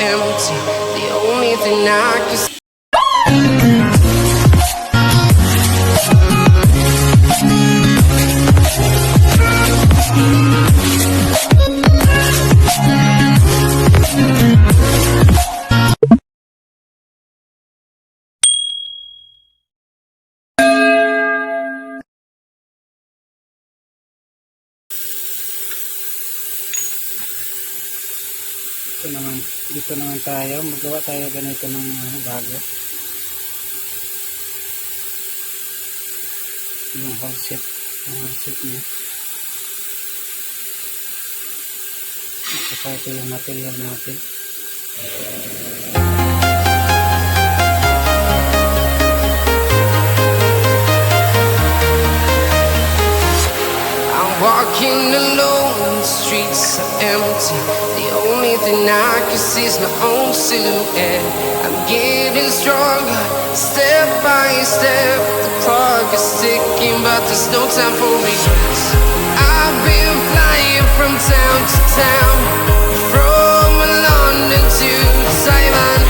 empty. The only thing I can see. Dito naman tayo, magawa tayo ganito ng bago. Yung house set niya. Ito yung material natin. Walking alone, the streets are empty. The only thing I can see is my own silhouette. I'm getting stronger, step by step. The clock is ticking, but there's no time for regrets. I've been flying from town to town, from London to Taiwan.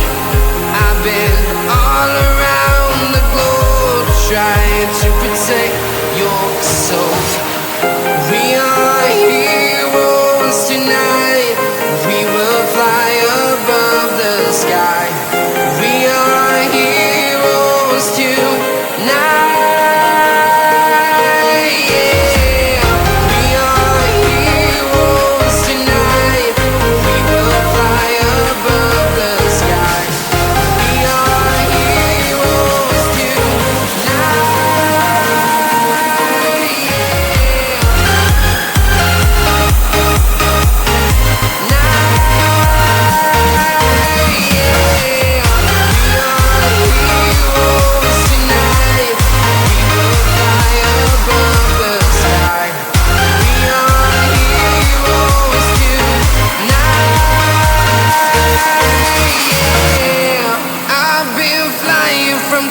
I've been all around the globe, trying to protect your soul. We are heroes tonight. We will fly above the sky. We are heroes tonight. Yeah. We are heroes tonight. We will fly above the sky. We are heroes tonight.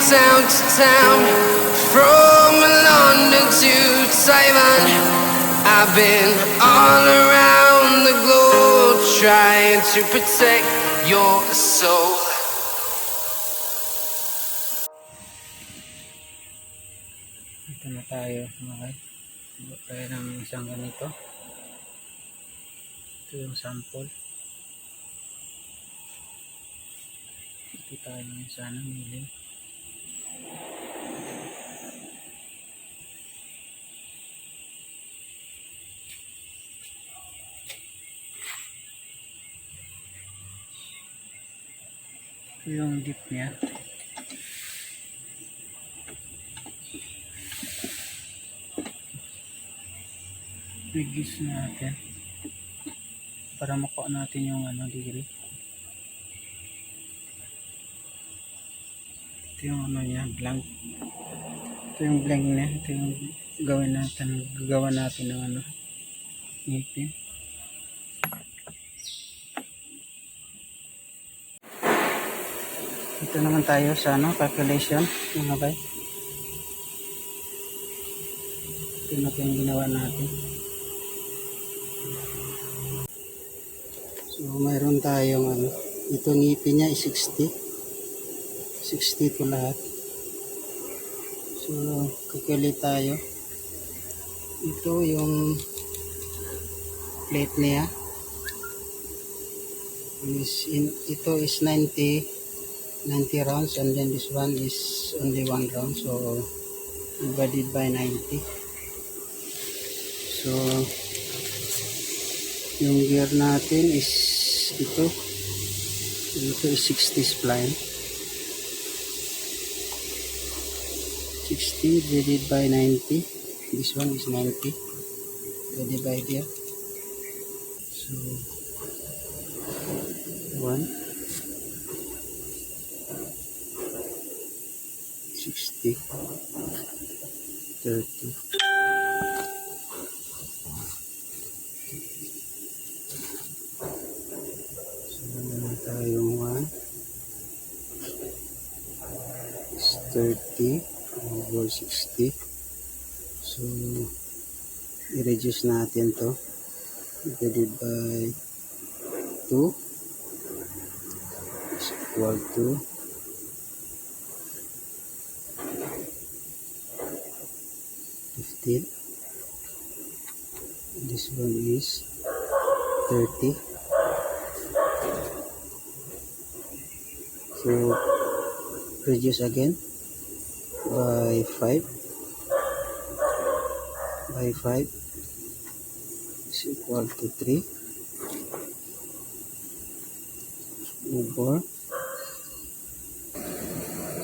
Town to town, from London to Taiwan. I've been all around the globe, trying to protect your soul. Ito na tayo, okay. Gawa tayo ng isang ganito. Ito yung sample. Ito tayo ng sana milling. Ito yung dip niya. Reduce natin para makuha natin yung degree. Ito yung niya, blank. Ito yung blank niya. Ito yung gagawa natin ng ngipin. Ito naman tayo sa calculation, mga bay. Ito na yung ginawa natin. So mayroon tayong ito ngipin niya is 60 ito lahat. So calculate tayo. Ito yung plate niya ito is 90 rounds, and then this one is only 1 round, so divided by 90. So yung gear natin is ito is 60 spline. 60 divided by 90. This one is 90. So divide here. So 1 60 30. So naman tayong 1 is 30 over 60. So i-reduce natin to divided by 2. equal to 15. This one is 30. So reduce again by 5 is equal to 3 over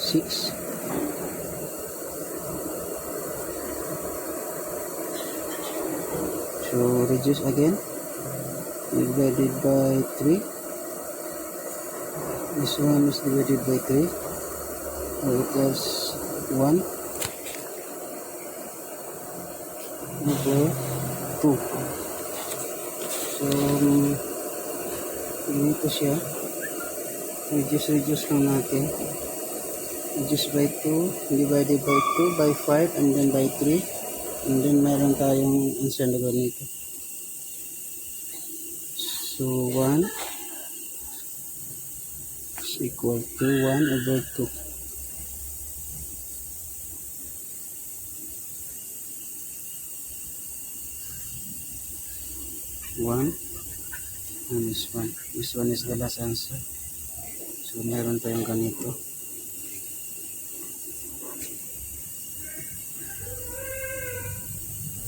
6. So reduce again divided by 3. This one is divided by 3, so equals 1 over 2. So ganito siya. Reduce lang natin. Reduce by 2 divided by 2 by 5 and then by 3, and then meron tayong answer na ganito. So 1 is equal to 1 over 2. And this one. This one is the last answer. So meron tayong ganito.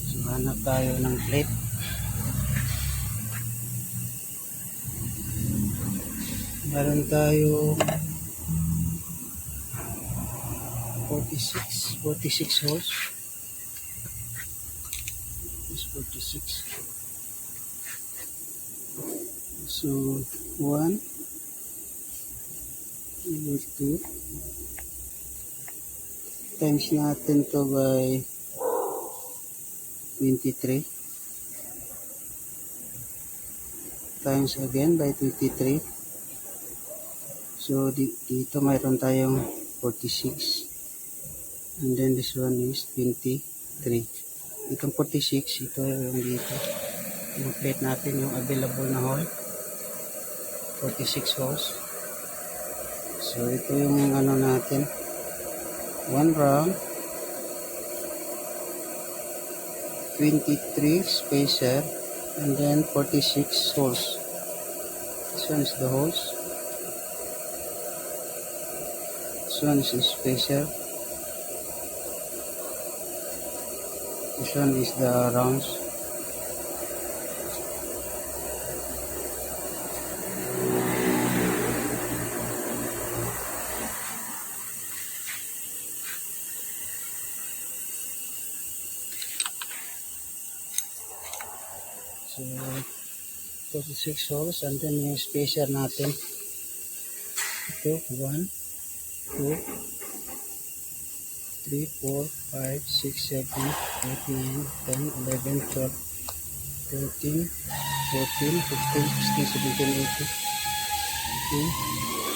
So hanap tayo ng plate. Meron tayo 46 holes. This 46. So 1 over 2 times natin to by 23 times again by 23. So dito mayroon tayong 46 and then this one is 23. Itong 46, ito yung dito yung plate natin, yung available na hole, 46 holes. So ito yung ano natin, 1 round, 23 spacer, and then 46 holes. This one is the holes, this one is the spacer, this one is the rounds. So 46 holes, and then yung spacer natin, ito 1, 2, 3, 4, 5, 6, 7, 8, 9, 10, 11, 12, 13, 14, 15, 16, 17, 18,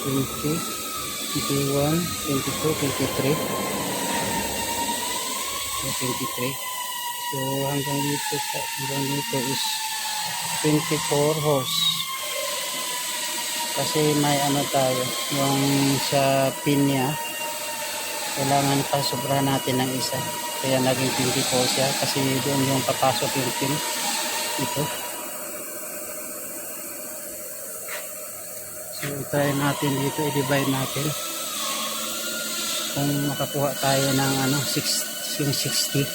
19, 20, 21, 22, 23. So 23. So hanggang dito is 24 holes. Kasi may ano tayo, yung sa pin niya, kailangan pa sobrahan natin ng isa. Kaya naging 24 siya kasi doon yung papasok yung pin. Ito. So try natin dito, i-divide natin. Kung makakuha tayo ng ano, 60 feet.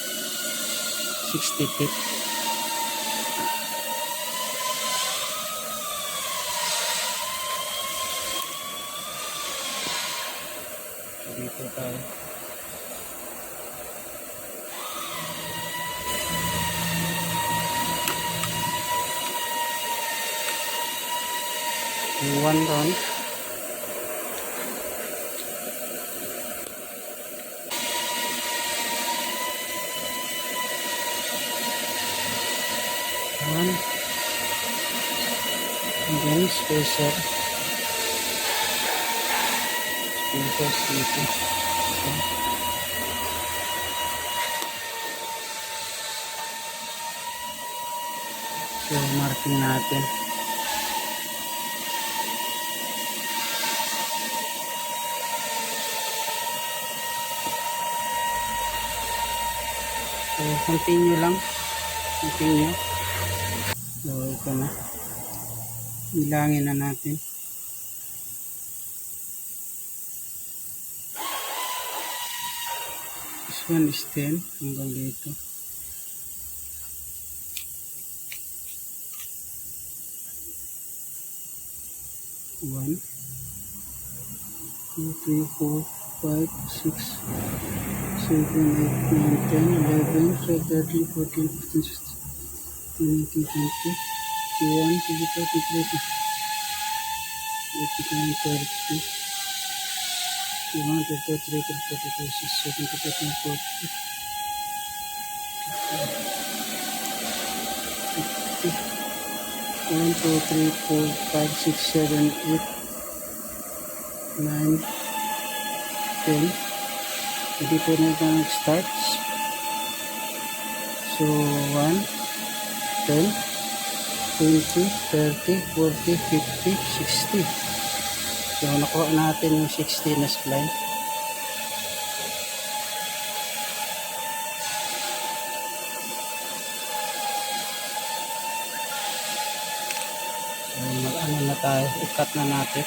Dito tayo. One round. One. And then spacer. Dito. So marking natin. So, continue lang. Continue. So, ito na. Bilangin na natin. This one is 10 hanggang dito. 1, 2, 3, 4, 5, 6, 7, 8, 9, 10, 11, 12, 13, 14, 15, 16, 17, 18, 20, 21, 22, 23, 29, 30, 31, 32, 33, 34, 36, 37, 38, 40, 1, 2, 3, 4, 5, 6, 7, 8, 9, 10. Hindi po na ito nag-start. So, 1, 10, 20, 30, 40, 50, 60. So, nakuha natin yung 60 na spline. So, mag-ano na tayo. I-cut na natin.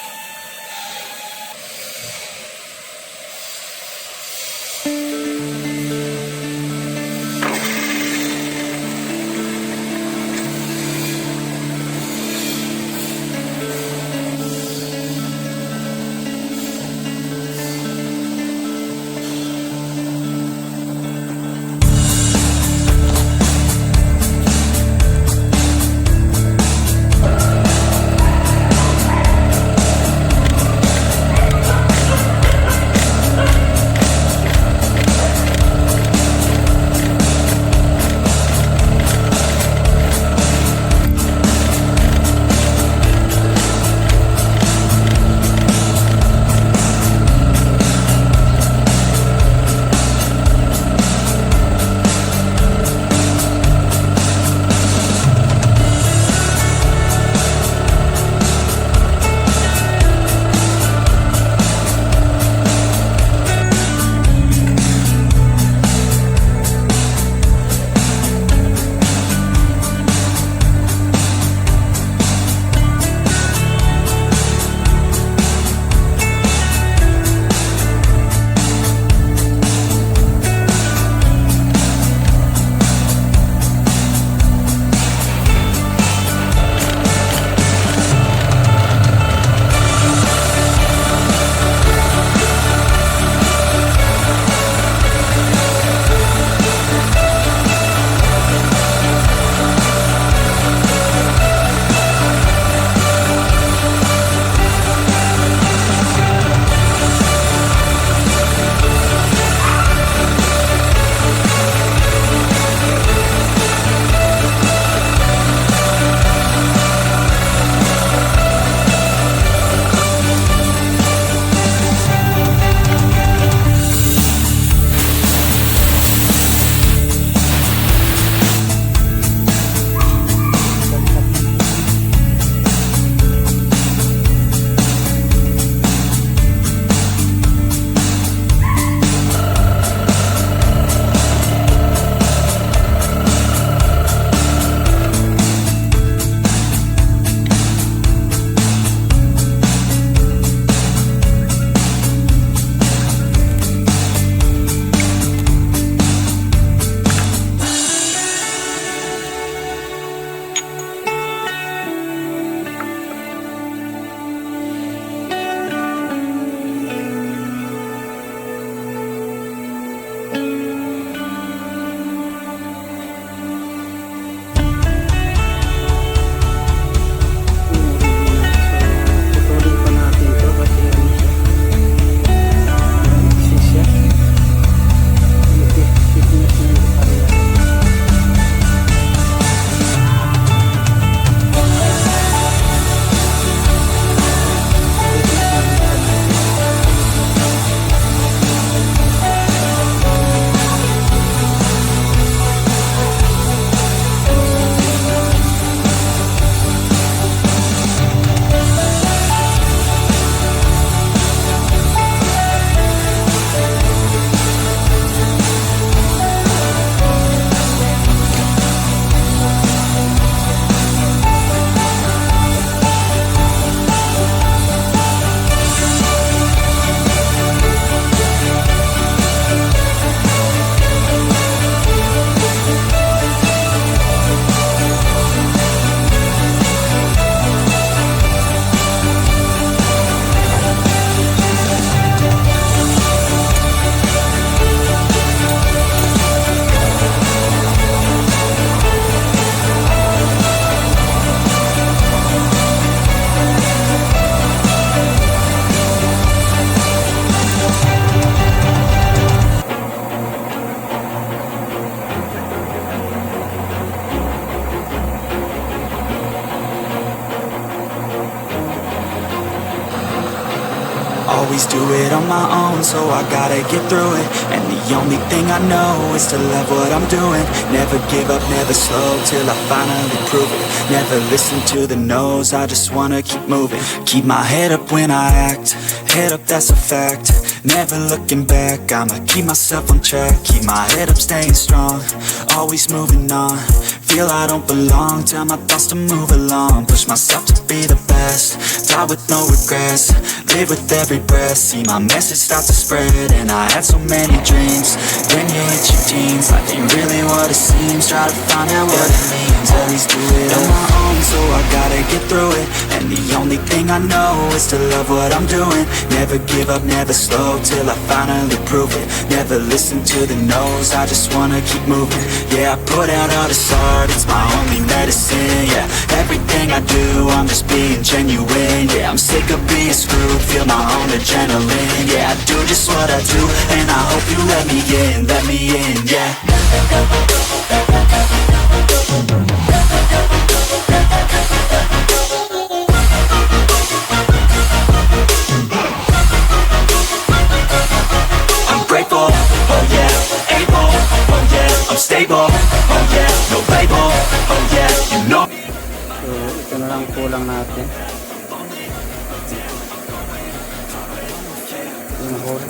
on my own, so I gotta get through it. And the only thing I know is to love what I'm doing. Never give up, never slow, till I finally prove it. Never listen to the no's, I just wanna keep moving. Keep my head up when I act, head up, that's a fact. Never looking back, I'ma keep myself on track. Keep my head up, staying strong, always moving on. Feel I don't belong, tell my thoughts to move along. Push myself to be the best, die with no regrets. Live with every breath, see my message start to spread. And I had so many dreams, then you hit your teens. Life ain't really what it seems, try to find out what it means. Always do it on my own, so I gotta get through it. And the only thing I know is to love what I'm doing. Never give up, never slow, till I finally prove it. Never listen to the no's, I just wanna keep moving. Yeah, I put out all this art, it's my only medicine. Yeah, everything I do, I'm just being genuine. Yeah, I'm sick of being screwed, feel my own adrenaline. Yeah, I do just what I do, and I hope you let me in, yeah. I'm grateful, oh yeah, able, oh yeah, I'm stable, oh yeah, no label, oh yeah, you know. So ito na lang kulang natin. Yung hole.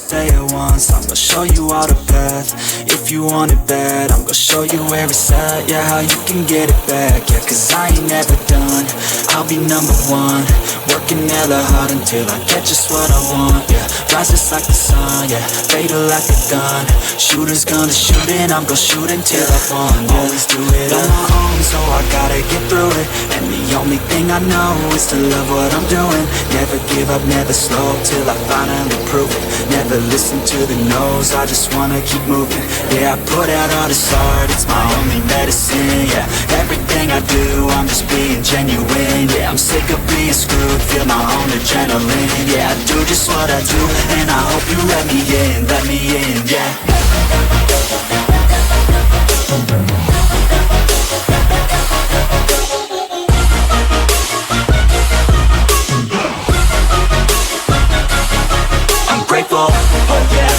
Say it once, I'm gonna show you all the path. If you want it bad, I'm gonna show you where it's at. Yeah, how you can get it back. Yeah, cause I ain't never done, I'll be number one. Working hella hard until I get just what I want. Yeah, rise just like the sun, yeah, fatal like a gun. Shooter's gonna shoot and I'm gonna shoot until I won. Yeah. Always do it on my own, so I gotta get through it. And the only thing I know is to love what I'm doing. Never give up, never slow, till I finally prove it. Never listen to the no's, I just wanna keep moving. Yeah, I put out all this art, it's my only medicine. Yeah, everything I do, I'm just being genuine. Yeah, I'm sick of being screwed, feel my own adrenaline. Yeah, I do just what I do, and I hope you let me in, yeah. Grateful, oh yeah,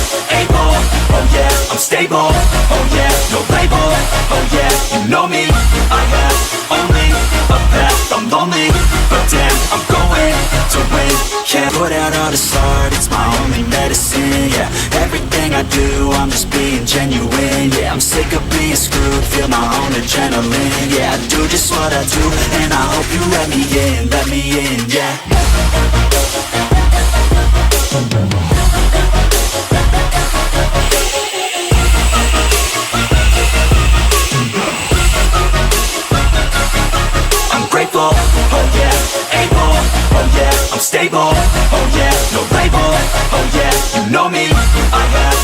able, oh yeah, I'm stable, oh yeah, no label, oh yeah, you know me, I have only a path, I'm lonely, but damn, I'm going to win, yeah, put out all this art, it's my only medicine, yeah, everything I do, I'm just being genuine, yeah, I'm sick of being screwed, feel my own adrenaline, yeah, I do just what I do, and I hope you let me in, yeah. Grateful, oh yeah, able, oh yeah, I'm stable, oh yeah, no label, oh yeah, you know me, I have